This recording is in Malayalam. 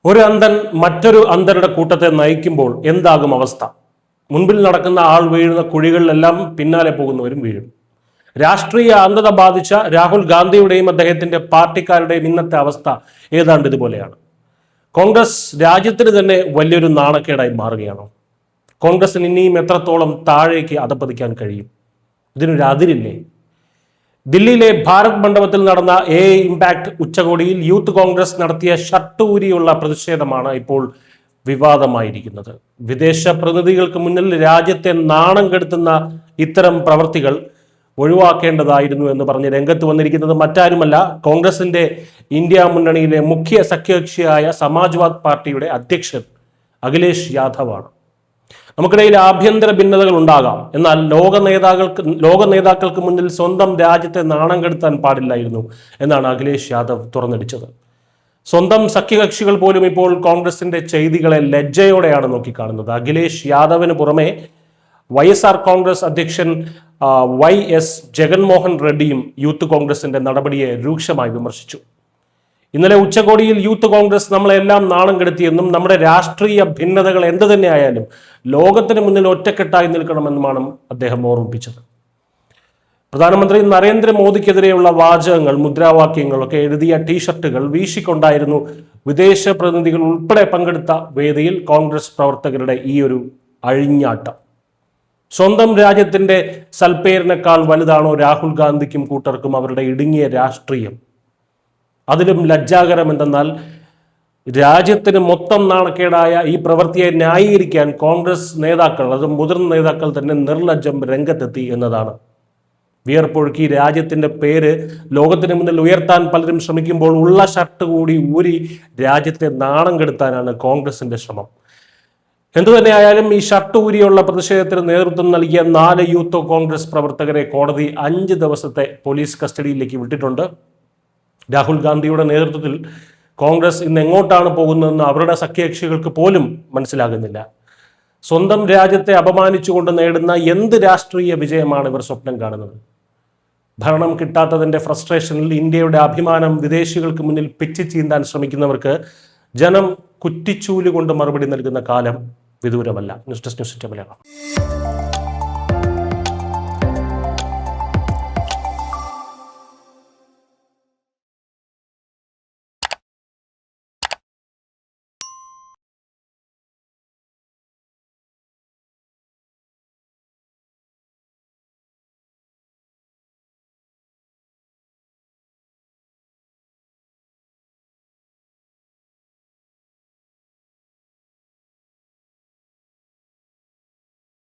ഒരു അന്ധൻ മറ്റൊരു അന്ധരുടെ കൂട്ടത്തെ നയിക്കുമ്പോൾ എന്താകും അവസ്ഥ? മുൻപിൽ നടക്കുന്ന ആൾ വീഴുന്ന കുഴികളിലെല്ലാം പിന്നാലെ പോകുന്നവരും വീഴും. രാഷ്ട്രീയ അന്ധത ബാധിച്ച രാഹുൽ ഗാന്ധിയുടെയും അദ്ദേഹത്തിന്റെ പാർട്ടിക്കാരുടെയും ഇന്നത്തെ അവസ്ഥ ഏതാണ്ട് ഇതുപോലെയാണ്. കോൺഗ്രസ് രാജ്യത്തിന് തന്നെ വലിയൊരു നാണക്കേടായി മാറുകയാണോ? കോൺഗ്രസിന് ഇനിയും എത്രത്തോളം താഴേക്ക് അധപ്പതിക്കാൻ കഴിയും? ഇതിനൊരു അതിരില്ലേ? ദില്ലിയിലെ ഭാരത് മണ്ഡപത്തിൽ നടന്ന ഇമ്പാക്ട് ഉച്ചകോടിയിൽ യൂത്ത് കോൺഗ്രസ് നടത്തിയ ഷർട്ട് ഊരിയുള്ള പ്രതിഷേധമാണ് ഇപ്പോൾ വിവാദമായിരിക്കുന്നത്. വിദേശ പ്രതിനിധികൾക്ക് മുന്നിൽ രാജ്യത്തെ നാണം കെടുത്തുന്ന ഇത്തരം പ്രവർത്തികൾ ഒഴിവാക്കേണ്ടതായിരുന്നു എന്ന് പറഞ്ഞ് രംഗത്ത് വന്നിരിക്കുന്നത് മറ്റാരുമല്ല, കോൺഗ്രസിന്റെ ഇന്ത്യ മുന്നണിയിലെ മുഖ്യ സഖ്യകക്ഷിയായ സമാജ്വാദ് പാർട്ടിയുടെ അധ്യക്ഷൻ അഖിലേഷ് യാദവാണ്. നമുക്കിടയിൽ ആഭ്യന്തര ഭിന്നതകൾ ഉണ്ടാകാം, എന്നാൽ ലോക നേതാക്കൾക്ക് മുന്നിൽ സ്വന്തം രാജ്യത്തെ നാണം കെടുത്താൻ പാടില്ലായിരുന്നു എന്നാണ് അഖിലേഷ് യാദവ് തുറന്നടിച്ചത്. സ്വന്തം സഖ്യകക്ഷികൾ പോലും ഇപ്പോൾ കോൺഗ്രസിന്റെ ചെയ്തികളെ ലജ്ജയോടെയാണ് നോക്കിക്കാണുന്നത്. അഖിലേഷ് യാദവിന് പുറമെ YSR കോൺഗ്രസ് അധ്യക്ഷൻ YS ജഗൻമോഹൻ റെഡ്ഡിയും യൂത്ത് കോൺഗ്രസിന്റെ നടപടിയെ രൂക്ഷമായി വിമർശിച്ചു. ഇന്നലെ ഉച്ചകോടിയിൽ യൂത്ത് കോൺഗ്രസ് നമ്മളെല്ലാം നാണം കെടുത്തിയെന്നും നമ്മുടെ രാഷ്ട്രീയ ഭിന്നതകൾ എന്ത് തന്നെയായാലും ലോകത്തിന് മുന്നിൽ ഒറ്റക്കെട്ടായി നിൽക്കണമെന്നുമാണ് അദ്ദേഹം ഓർമ്മിപ്പിച്ചത്. പ്രധാനമന്ത്രി നരേന്ദ്രമോദിക്കെതിരെയുള്ള വാചകങ്ങൾ, മുദ്രാവാക്യങ്ങളൊക്കെ എഴുതിയ ടീഷർട്ടുകൾ വീശിക്കൊണ്ടായിരുന്നു വിദേശ പ്രതിനിധികൾ ഉൾപ്പെടെ പങ്കെടുത്ത വേദിയിൽ കോൺഗ്രസ് പ്രവർത്തകരുടെ ഈ ഒരു അഴിഞ്ഞാട്ടം. സ്വന്തം രാജ്യത്തിന്റെ സൽപ്പേരിനേക്കാൾ വലുതാണോ രാഹുൽ ഗാന്ധിക്കും കൂട്ടർക്കും അവരുടെ ഇടുങ്ങിയ രാഷ്ട്രീയം? അതിലും ലജ്ജാകരം എന്തെന്നാൽ രാജ്യത്തിന് മൊത്തം നാണക്കേടായ ഈ പ്രവൃത്തിയെ ന്യായീകരിക്കാൻ കോൺഗ്രസ് നേതാക്കൾ, അത് മുതിർന്ന നേതാക്കൾ തന്നെ നിർലജ്ജം രംഗത്തെത്തി എന്നതാണ്. വിയർപ്പൊഴുക്കി രാജ്യത്തിന്റെ പേര് ലോകത്തിന് മുന്നിൽ ഉയർത്താൻ പലരും ശ്രമിക്കുമ്പോൾ ഉള്ള ഷർട്ട് കൂടി ഊരി രാജ്യത്തെ നാണം കെടുത്താനാണ് കോൺഗ്രസിന്റെ ശ്രമം. എന്തുതന്നെയായാലും ഈ ഷർട്ട് ഊരിയുള്ള പ്രതിഷേധത്തിന് നേതൃത്വം നൽകിയ 4 യൂത്ത് കോൺഗ്രസ് പ്രവർത്തകരെ കോടതി 5 ദിവസത്തെ പോലീസ് കസ്റ്റഡിയിലേക്ക് വിട്ടിട്ടുണ്ട്. രാഹുൽ ഗാന്ധിയുടെ നേതൃത്വത്തിൽ കോൺഗ്രസ് ഇന്ന് എങ്ങോട്ടാണ് പോകുന്നതെന്ന് അവരുടെ സഖ്യകക്ഷികൾക്ക് പോലും മനസ്സിലാകുന്നില്ല. സ്വന്തം രാജ്യത്തെ അപമാനിച്ചുകൊണ്ട് നേടുന്ന എന്ത് രാഷ്ട്രീയ വിജയമാണ് ഇവർ സ്വപ്നം കാണുന്നത്? ഭരണം കിട്ടാത്തതിന്റെ ഫ്രസ്ട്രേഷനിൽ ഇന്ത്യയുടെ അഭിമാനം വിദേശികൾക്ക് മുന്നിൽ പിച്ചി ചീന്താൻ ശ്രമിക്കുന്നവർക്ക് ജനം കുറ്റിച്ചൂല് കൊണ്ട് മറുപടി നൽകുന്ന കാലം വിദൂരമല്ല. News desk news 8 Malayalam.